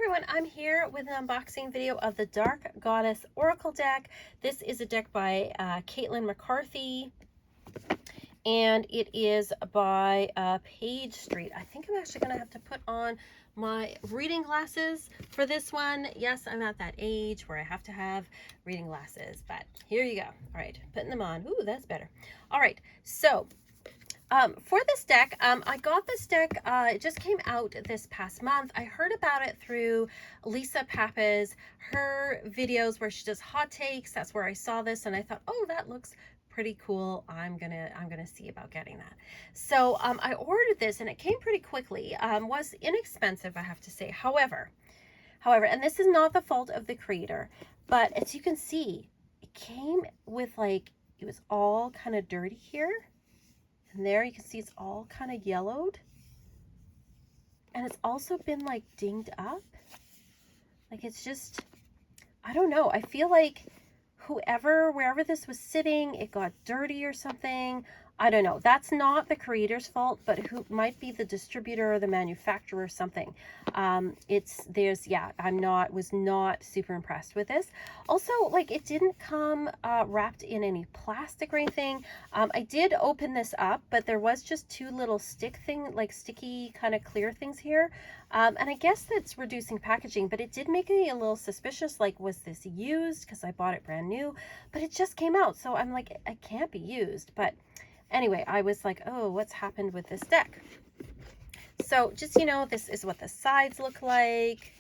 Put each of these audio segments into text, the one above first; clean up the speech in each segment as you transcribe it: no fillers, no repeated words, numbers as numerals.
everyone, I'm here with an unboxing video of the Dark Goddess Oracle deck. This is a deck by Caitlin McCarthy, and it is by Page Street. I think I'm actually going to have to put on my reading glasses for this one. Yes, I'm at that age where I have to have reading glasses, but here you go. All right, putting them on. Ooh, that's better. All right, so for this deck, I got this deck, it just came out this past month. I heard about it through Lisa Pappas, her videos where she does hot takes. That's where I saw this and I thought, oh, that looks pretty cool. I'm gonna see about getting that. So I ordered this and it came pretty quickly. Was inexpensive, I have to say. However, and this is not the fault of the creator, but as you can see, it came with like, it was all kind of dirty here. And there you can see it's all kind of yellowed. And it's also been like dinged up. Like it's just, I don't know. I feel like wherever this was sitting, it got dirty or something. I don't know. That's not the creator's fault, but who might be the distributor or the manufacturer or something. Was not super impressed with this. Also, like it didn't come wrapped in any plastic or anything. I did open this up, but there was just two little sticky kind of clear things here. And I guess that's reducing packaging, but it did make me a little suspicious. Like, was this used? Because I bought it brand new, but it just came out. So I'm like, it can't be used. But anyway, I was like, oh, what's happened with this deck? So just, this is what the sides look like.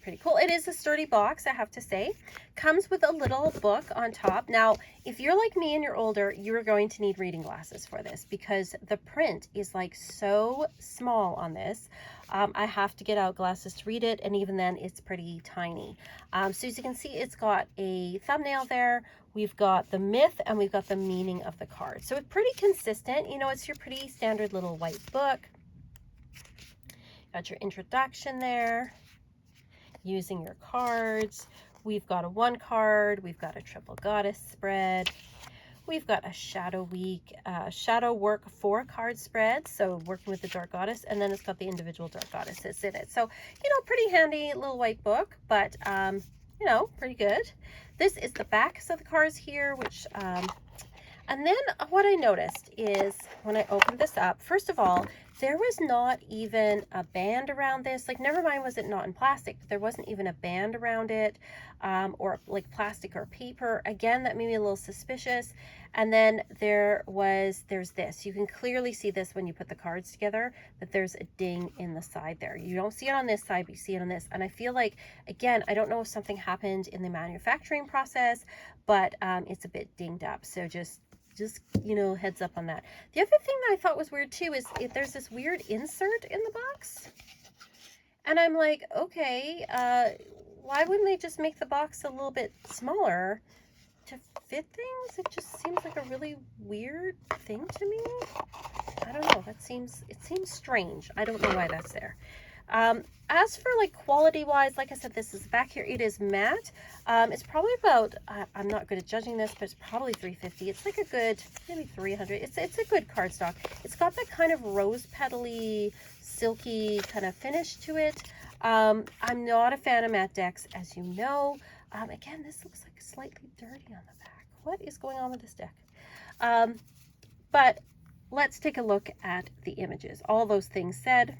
Pretty cool. It is a sturdy box, I have to say. Comes with a little book on top. Now, if you're like me and you're older, you're going to need reading glasses for this because the print is like so small on this. I have to get out glasses to read it, and even then it's pretty tiny. So as you can see, it's got a thumbnail there. We've got the myth and we've got the meaning of the card. So it's pretty consistent. It's your pretty standard little white book. Got your introduction there. Using your cards. We've got a 1 card, we've got a triple goddess spread, we've got a shadow work 4 card spread, so working with the dark goddess, and then it's got the individual dark goddesses in it. So, pretty handy little white book, but pretty good. This is the backs of the cards here, which and then what I noticed is when I opened this up, first of all, there was not even a band around this. Like, never mind was it not in plastic, but there wasn't even a band around it, or like plastic or paper. Again, that made me a little suspicious. And then there's this. You can clearly see this when you put the cards together, that there's a ding in the side there. You don't see it on this side, but you see it on this. And I feel like, again, I don't know if something happened in the manufacturing process, but it's a bit dinged up. So just heads up on that. The other thing that I thought was weird too is if there's this weird insert in the box, and I'm like, okay, why wouldn't they just make the box a little bit smaller to fit things? It just seems like a really weird thing to me. I don't know, it seems strange. I don't know why that's there. As for like quality wise, like I said, this is back here. It is matte. It's probably about, I'm not good at judging this, but it's probably $350. It's like a good, maybe $300. It's a good cardstock. It's got that kind of rose petally, silky kind of finish to it. I'm not a fan of matte decks, as you know. Again, this looks like slightly dirty on the back. What is going on with this deck? But let's take a look at the images. All those things said,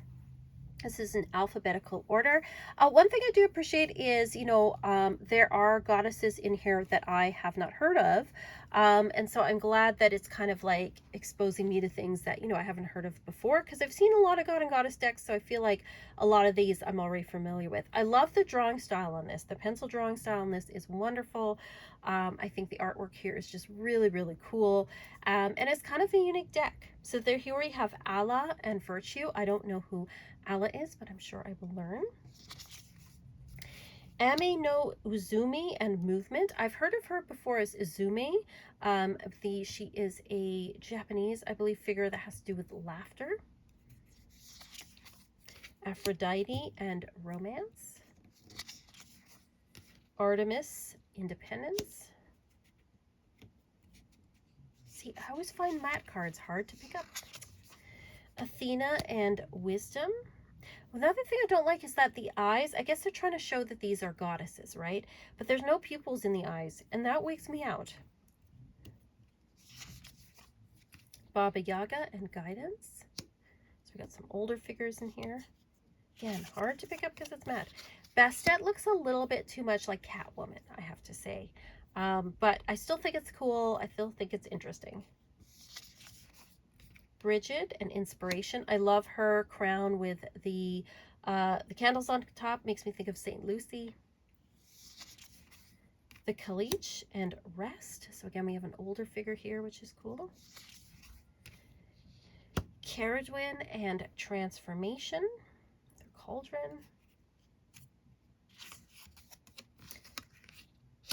this is in alphabetical order. One thing I do appreciate is, there are goddesses in here that I have not heard of. And so I'm glad that it's kind of like exposing me to things that, I haven't heard of before, because I've seen a lot of God and Goddess decks. So I feel like a lot of these I'm already familiar with. I love the drawing style on this. The pencil drawing style on this is wonderful. I think the artwork here is just really, really cool. And it's kind of a unique deck. So here we have Allah and Virtue. I don't know who Allah is, but I'm sure I will learn. Ame no Uzumi and Movement. I've heard of her before as Izumi. She is a Japanese, I believe, figure that has to do with laughter. Aphrodite and Romance. Artemis, Independence. See, I always find matte cards hard to pick up. Athena and Wisdom. Another thing I don't like is that the eyes, I guess they're trying to show that these are goddesses, right? But there's no pupils in the eyes, and that wakes me out. Baba Yaga and Guidance. So we got some older figures in here. Again, hard to pick up because it's matte. Bastet looks a little bit too much like Catwoman, I have to say. But I still think it's cool. I still think it's interesting. Bridget and Inspiration. I love her crown with the candles on top. Makes me think of St. Lucy. The Caliche and Rest. So again, we have an older figure here, which is cool. Caradwin and Transformation. Their Cauldron.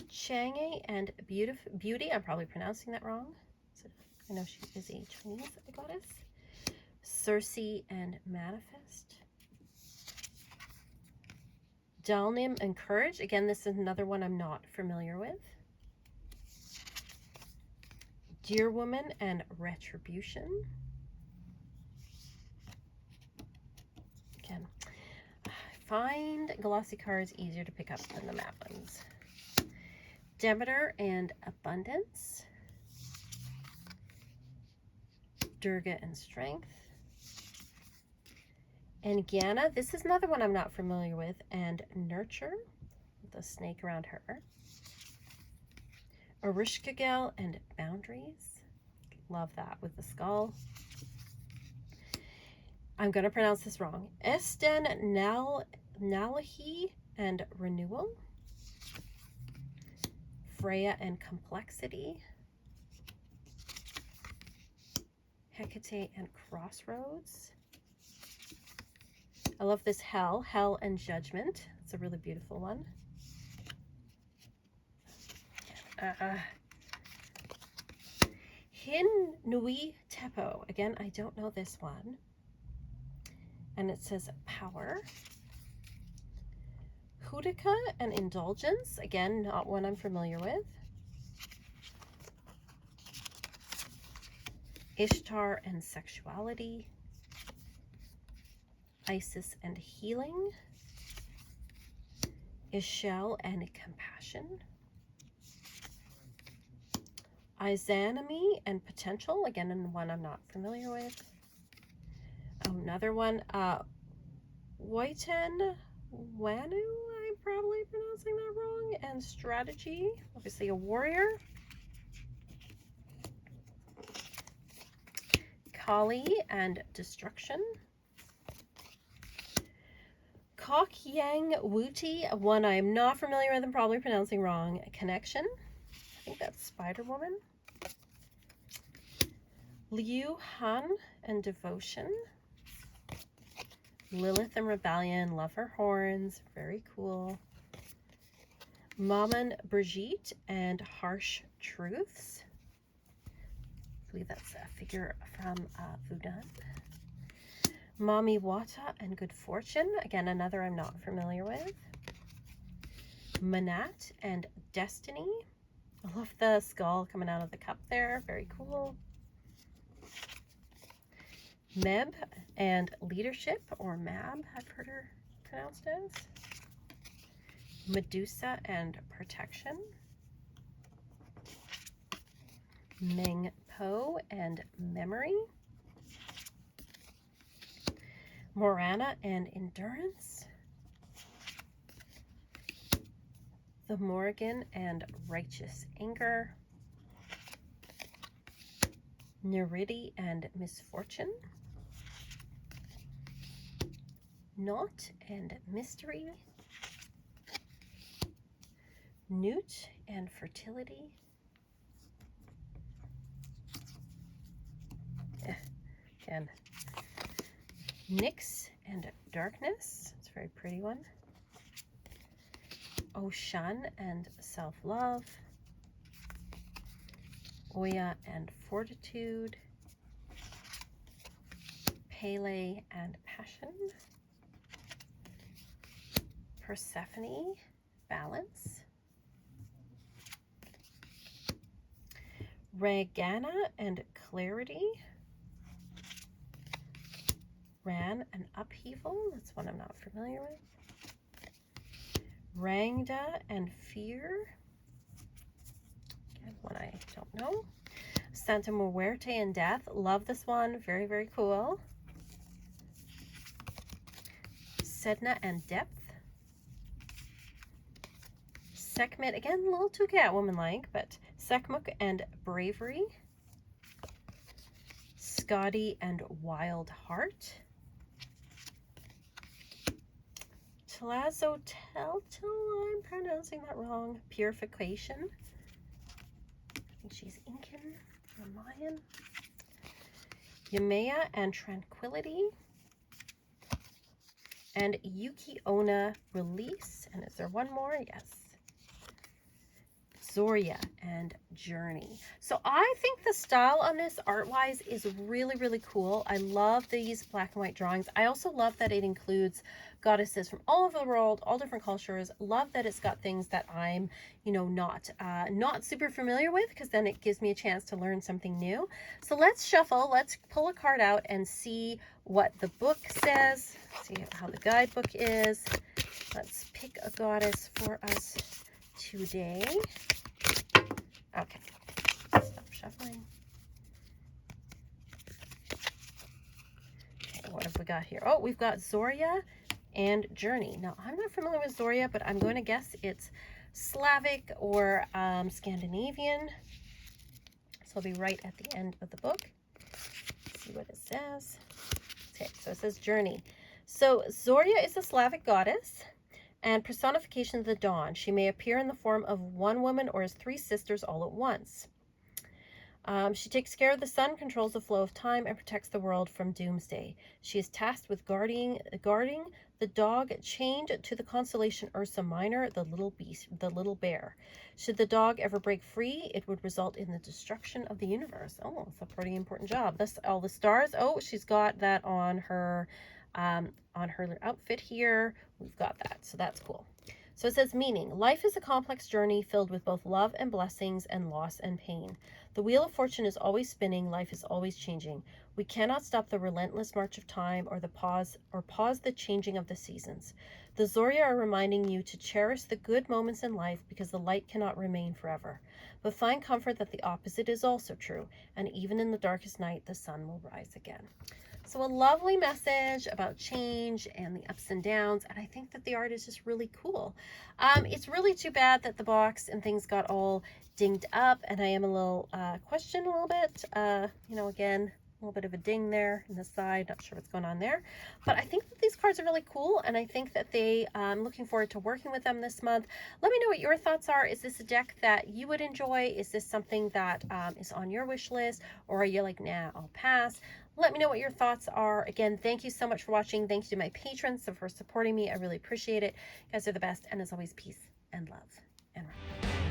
Chang'e and Beauty. I'm probably pronouncing that wrong. So I know she is a Chinese goddess. Circe and Manifest. Dalnim and Courage. Again, this is another one I'm not familiar with. Dear Woman and Retribution. Again, I find glossy cards easier to pick up than the matte ones. Demeter and Abundance. Durga and Strength. And Gana, this is another one I'm not familiar with, and Nurture, with the snake around her. Ereshkigal and Boundaries. Love that with the skull. I'm going to pronounce this wrong. Esten Nalahi and Renewal. Freya and Complexity. Hecate and Crossroads. I love this Hell and Judgment. It's a really beautiful one. Hin Nui Tepo. Again, I don't know this one. And it says Power. Houdica and Indulgence. Again, not one I'm familiar with. Ishtar and Sexuality. Isis and Healing. Ishel and Compassion. Izanami and Potential. Again, one I'm not familiar with. Oh, another one. Waiten Wanu. I'm probably pronouncing that wrong. And Strategy. Obviously a warrior. Kali and Destruction. Kok Yang Wuti, one I'm not familiar with and probably pronouncing wrong. Connection. I think that's Spider Woman. Liu Han and Devotion. Lilith and Rebellion. Love her horns. Very cool. Maman Brigitte and Harsh Truths. I believe that's a figure from Vudan. Mami Wata and Good Fortune. Again, another I'm not familiar with. Manat and Destiny. I love the skull coming out of the cup there. Very cool. Meb and Leadership, or Mab, I've heard her pronounced as. Medusa and Protection. Ming Po and Memory. Morana and Endurance. The Morrigan and Righteous Anger. Neridi and Misfortune. Naught and Mystery. Newt and Fertility. Again. Nyx and Darkness. It's a very pretty one. Oshan and Self-Love. Oya and Fortitude. Pele and Passion. Persephone, Balance. Regana and Clarity. Ran and Upheaval. That's one I'm not familiar with. Rangda and Fear. Again, one I don't know. Santa Muerte and Death. Love this one. Very, very cool. Sedna and Depth. Sekhmet, again, a little too Catwoman-like, but Sekhmet and Bravery. Scotty and Wild Heart. Tlazo Teltel, I'm pronouncing that wrong. Purification. I think she's Incan or Mayan. Yamea and Tranquility. And Yuki Onna Release. And is there one more? Yes. Zoria and Journey. So I think the style on this art-wise is really, really cool. I love these black and white drawings. I also love that it includes goddesses from all over the world, all different cultures. Love that it's got things that I'm, you know, not super familiar with, because then it gives me a chance to learn something new. So let's shuffle. Let's pull a card out and see what the book says. See how the guidebook is. Let's pick a goddess for us today. Okay, stop shuffling. Okay, what have we got here? Oh, we've got Zoria and Journey. Now, I'm not familiar with Zoria, but I'm going to guess it's Slavic or Scandinavian. So I'll be right at the end of the book. Let's see what it says. Okay, so it says Journey. So Zoria is a Slavic goddess and personification of the dawn. She may appear in the form of one woman or as three sisters all at once. She takes care of the sun, controls the flow of time, and protects the world from doomsday. She is tasked with guarding the dog chained to the constellation Ursa Minor, the little bear. Should the dog ever break free, it would result in the destruction of the universe. Oh, it's a pretty important job. That's all the stars. Oh, she's got that on her outfit here. We've got that, so that's cool. So it says meaning. Life is a complex journey filled with both love and blessings and loss and pain. The wheel of fortune is always spinning. Life is always changing. We cannot stop the relentless march of time or pause the changing of the seasons. The Zoria are reminding you to cherish the good moments in life because the light cannot remain forever. But find comfort that the opposite is also true, and even in the darkest night, the sun will rise again. So a lovely message about change and the ups and downs, and I think that the art is just really cool. It's really too bad that the box and things got all dinged up, and I am a little questioned a little bit. You know, again, a little bit of a ding there in the side. Not sure what's going on there, but I think that these cards are really cool, and I think that I'm looking forward to working with them this month. Let me know what your thoughts are. Is this a deck that you would enjoy? Is this something that is on your wish list, or are you like, nah, I'll pass? Let me know what your thoughts are. Again, thank you so much for watching. Thank you to my patrons for supporting me. I really appreciate it. You guys are the best. And as always, peace and love and rock.